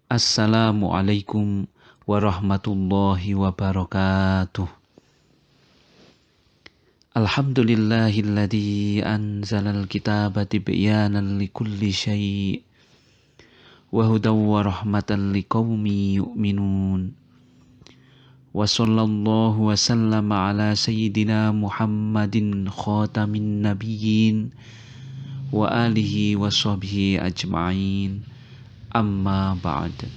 Assalamualaikum warahmatullahi wabarakatuh. Alhamdulillahilladzi anzalal kitaba tibyanan likulli syai' wa hudaw wa rahmatan liqaumi yu'minun. Wa sallallahu wa sallama ala sayyidina Muhammadin khatamin nabiyyin wa alihi wa sahbihi ajma'in. Amma ba'd.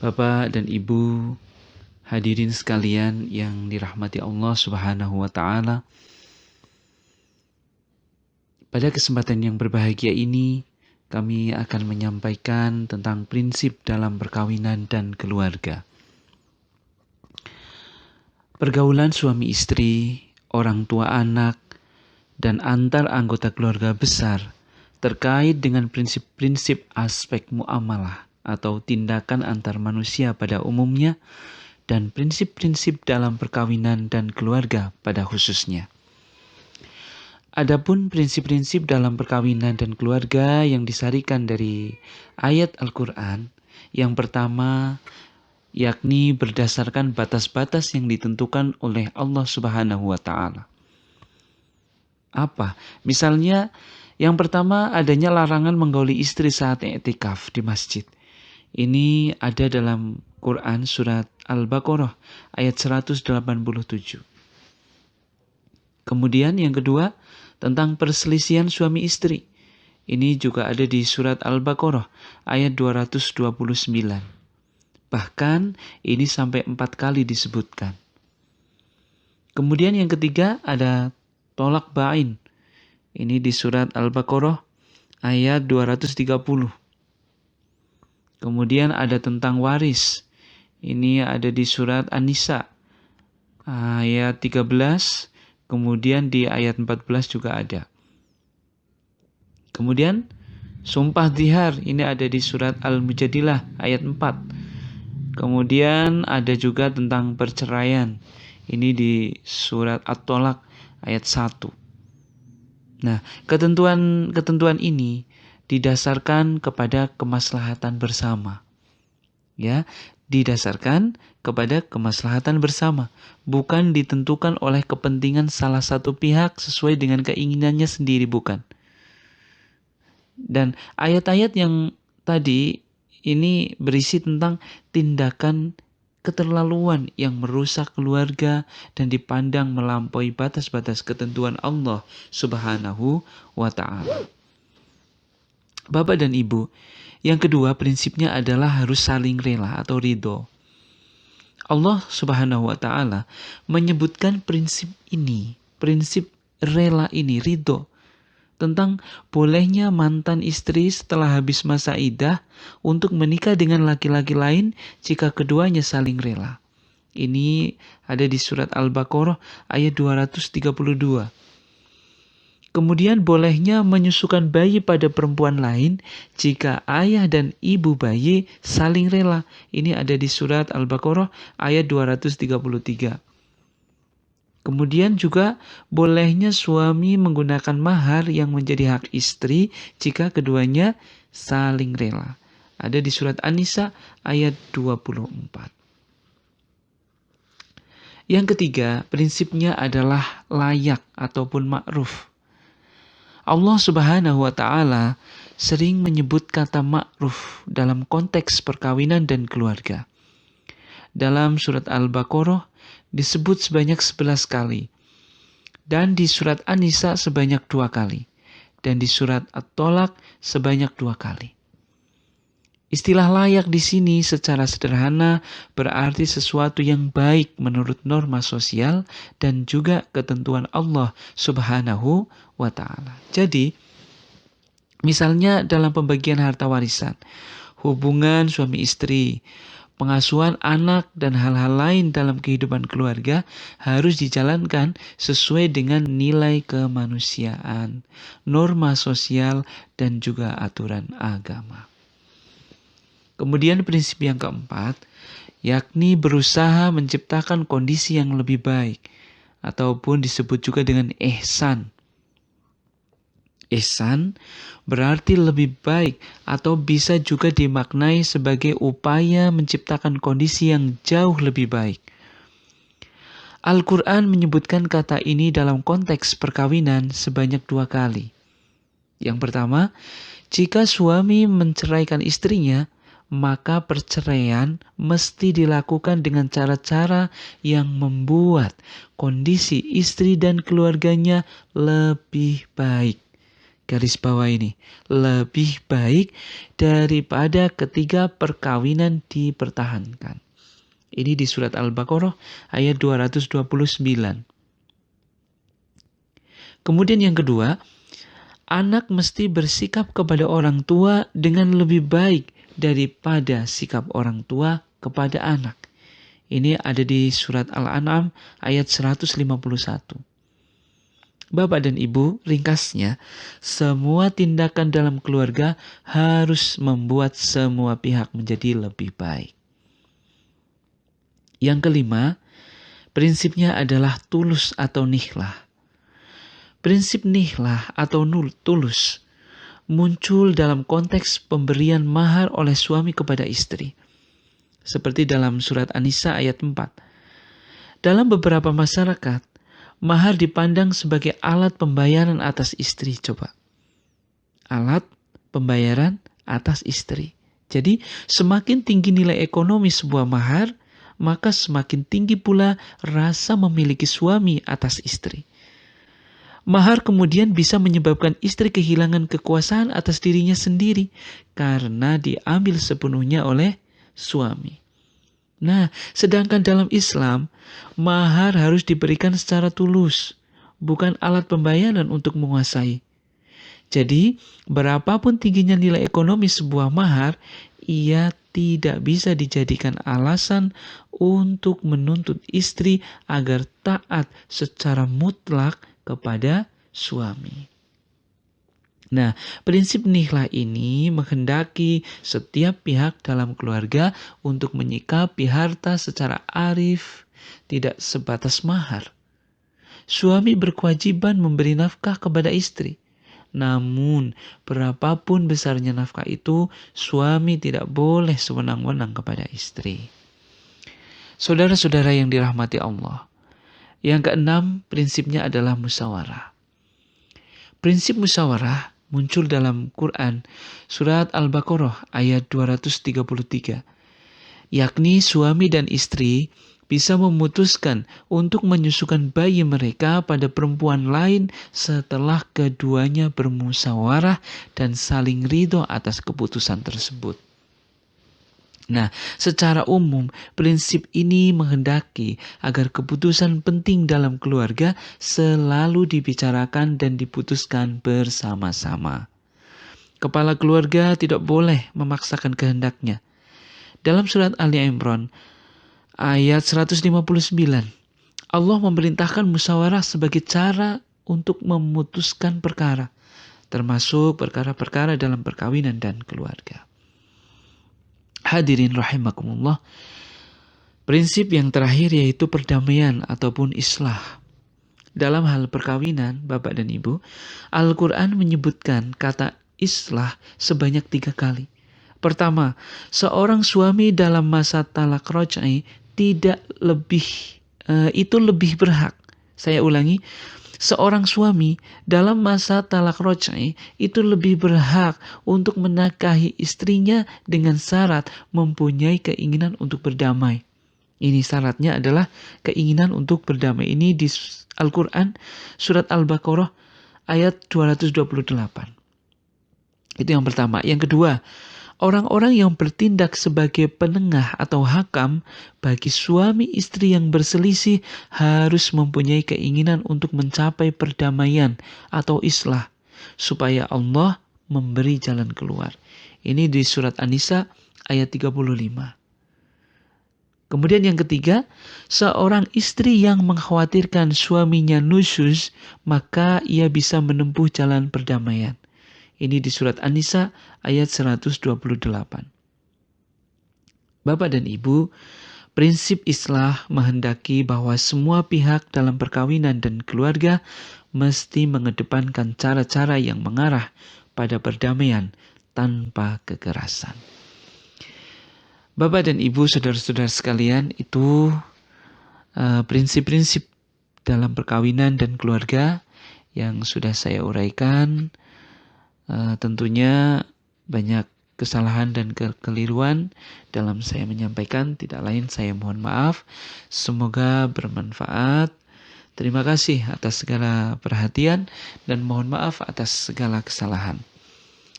Bapak dan Ibu hadirin sekalian yang dirahmati Allah Subhanahu wa taala. Pada kesempatan yang berbahagia ini, kami akan menyampaikan tentang prinsip dalam perkawinan dan keluarga. Pergaulan suami istri, orang tua anak, dan antar anggota keluarga besar terkait dengan prinsip-prinsip aspek muamalah atau tindakan antar manusia pada umumnya, dan prinsip-prinsip dalam perkawinan dan keluarga pada khususnya. Adapun prinsip-prinsip dalam perkawinan dan keluarga yang disarikan dari ayat Al-Quran, yang pertama yakni berdasarkan batas-batas yang ditentukan oleh Allah Subhanahu wa taala. Apa? Misalnya yang pertama adanya larangan menggauli istri saat i'tikaf di masjid. Ini ada dalam Quran surat Al-Baqarah ayat 187. Kemudian yang kedua tentang perselisihan suami istri. Ini juga ada di surat Al-Baqarah ayat 229. Bahkan ini sampai 4 kali disebutkan. Kemudian yang ketiga ada tolak ba'in. Ini di surat Al-Baqarah ayat 230. Kemudian ada tentang waris. Ini ada di surat An-Nisa ayat 13. Kemudian di ayat 14 juga ada. Kemudian sumpah dzihar. Ini ada di surat Al-Mujadilah ayat 4. Kemudian ada juga tentang perceraian. Ini di surat At-Tolak ayat 1. Nah, ketentuan ini didasarkan kepada kemaslahatan bersama. Ya, didasarkan kepada kemaslahatan bersama, bukan ditentukan oleh kepentingan salah satu pihak sesuai dengan keinginannya sendiri, bukan. Dan ayat-ayat yang tadi ini berisi tentang tindakan keterlaluan yang merusak keluarga dan dipandang melampaui batas-batas ketentuan Allah Subhanahu wa taala. Bapak dan Ibu, yang kedua prinsipnya adalah harus saling rela atau ridho. Allah Subhanahu wa taala menyebutkan prinsip ini, prinsip rela ini, ridho, tentang bolehnya mantan istri setelah habis masa iddah untuk menikah dengan laki-laki lain jika keduanya saling rela. Ini ada di surat Al-Baqarah ayat 232. Kemudian bolehnya menyusukan bayi pada perempuan lain jika ayah dan ibu bayi saling rela. Ini ada di surat Al-Baqarah ayat 233. Kemudian juga bolehnya suami menggunakan mahar yang menjadi hak istri jika keduanya saling rela. Ada di surat An-Nisa ayat 24. Yang ketiga, prinsipnya adalah layak ataupun ma'ruf. Allah Subhanahu wa taala sering menyebut kata ma'ruf dalam konteks perkawinan dan keluarga. Dalam surat Al-Baqarah disebut sebanyak 11 kali. Dan di surat An-Nisa sebanyak 2 kali. Dan di surat At-Tolak sebanyak 2 kali. Istilah layak di sini secara sederhana berarti sesuatu yang baik menurut norma sosial dan juga ketentuan Allah Subhanahu wa taala. Jadi, misalnya dalam pembagian harta warisan, hubungan suami istri, pengasuhan anak dan hal-hal lain dalam kehidupan keluarga harus dijalankan sesuai dengan nilai kemanusiaan, norma sosial dan juga aturan agama. Kemudian prinsip yang keempat, yakni berusaha menciptakan kondisi yang lebih baik, ataupun disebut juga dengan ihsan. Ihsan berarti lebih baik atau bisa juga dimaknai sebagai upaya menciptakan kondisi yang jauh lebih baik. Al-Quran menyebutkan kata ini dalam konteks perkawinan sebanyak 2 kali. Yang pertama, jika suami menceraikan istrinya, maka perceraian mesti dilakukan dengan cara-cara yang membuat kondisi istri dan keluarganya lebih baik. Garis bawah ini, lebih baik daripada ketika perkawinan dipertahankan. Ini di surat Al-Baqarah ayat 229. Kemudian yang kedua, anak mesti bersikap kepada orang tua dengan lebih baik daripada sikap orang tua kepada anak. Ini ada di surat Al-An'am ayat 151. Bapak dan Ibu, ringkasnya, semua tindakan dalam keluarga harus membuat semua pihak menjadi lebih baik. Yang kelima, prinsipnya adalah tulus atau nikhlah. Prinsip nikhlah atau tulus muncul dalam konteks pemberian mahar oleh suami kepada istri. Seperti dalam surat An-Nisa ayat 4. Dalam beberapa masyarakat, mahar dipandang sebagai alat pembayaran atas istri. Coba. Alat pembayaran atas istri. Jadi, semakin tinggi nilai ekonomi sebuah mahar, maka semakin tinggi pula rasa memiliki suami atas istri. Mahar kemudian bisa menyebabkan istri kehilangan kekuasaan atas dirinya sendiri karena diambil sepenuhnya oleh suami. Nah, sedangkan dalam Islam, mahar harus diberikan secara tulus, bukan alat pembayaran untuk menguasai. Jadi, berapapun tingginya nilai ekonomi sebuah mahar, ia tidak bisa dijadikan alasan untuk menuntut istri agar taat secara mutlak kepada suami. Nah, prinsip nikhlah ini menghendaki setiap pihak dalam keluarga untuk menyikapi harta secara arif, tidak sebatas mahar. Suami berkewajiban memberi nafkah kepada istri. Namun, berapapun besarnya nafkah itu, suami tidak boleh sewenang-wenang kepada istri. Saudara-saudara yang dirahmati Allah, yang keenam, prinsipnya adalah musyawarah. Prinsip musyawarah muncul dalam Quran surat Al-Baqarah ayat 233. Yakni suami dan istri bisa memutuskan untuk menyusukan bayi mereka pada perempuan lain setelah keduanya bermusyawarah dan saling ridho atas keputusan tersebut. Nah, secara umum, prinsip ini menghendaki agar keputusan penting dalam keluarga selalu dibicarakan dan diputuskan bersama-sama. Kepala keluarga tidak boleh memaksakan kehendaknya. Dalam surat Ali Imran, ayat 159, Allah memerintahkan musyawarah sebagai cara untuk memutuskan perkara, termasuk perkara-perkara dalam perkawinan dan keluarga. Hadirin rahimakumullah, prinsip yang terakhir yaitu perdamaian ataupun islah. Dalam hal perkawinan, Bapak dan Ibu, Al-Quran menyebutkan kata islah sebanyak 3 kali. Pertama, seorang suami dalam masa talak raj'i tidak lebih berhak. Saya ulangi, seorang suami dalam masa talak raj'i itu lebih berhak untuk menakahi istrinya dengan syarat mempunyai keinginan untuk berdamai. Ini syaratnya adalah keinginan untuk berdamai. Ini di Al-Quran surat Al-Baqarah ayat 228. Itu yang pertama. Yang kedua, orang-orang yang bertindak sebagai penengah atau hakam bagi suami istri yang berselisih harus mempunyai keinginan untuk mencapai perdamaian atau islah, supaya Allah memberi jalan keluar. Ini di surat An-Nisa ayat 35. Kemudian yang ketiga, seorang istri yang mengkhawatirkan suaminya nusyuz, maka ia bisa menempuh jalan perdamaian. Ini di surat An-Nisa ayat 128. Bapak dan Ibu, prinsip islah menghendaki bahwa semua pihak dalam perkawinan dan keluarga mesti mengedepankan cara-cara yang mengarah pada perdamaian tanpa kekerasan. Bapak dan Ibu, saudara-saudara sekalian, itu prinsip-prinsip dalam perkawinan dan keluarga yang sudah saya uraikan. Tentunya banyak kesalahan dan kekeliruan dalam saya menyampaikan, tidak lain saya mohon maaf. Semoga bermanfaat. Terima kasih atas segala perhatian dan mohon maaf atas segala kesalahan.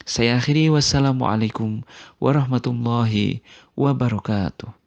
Saya akhiri, wassalamualaikum warahmatullahi wabarakatuh.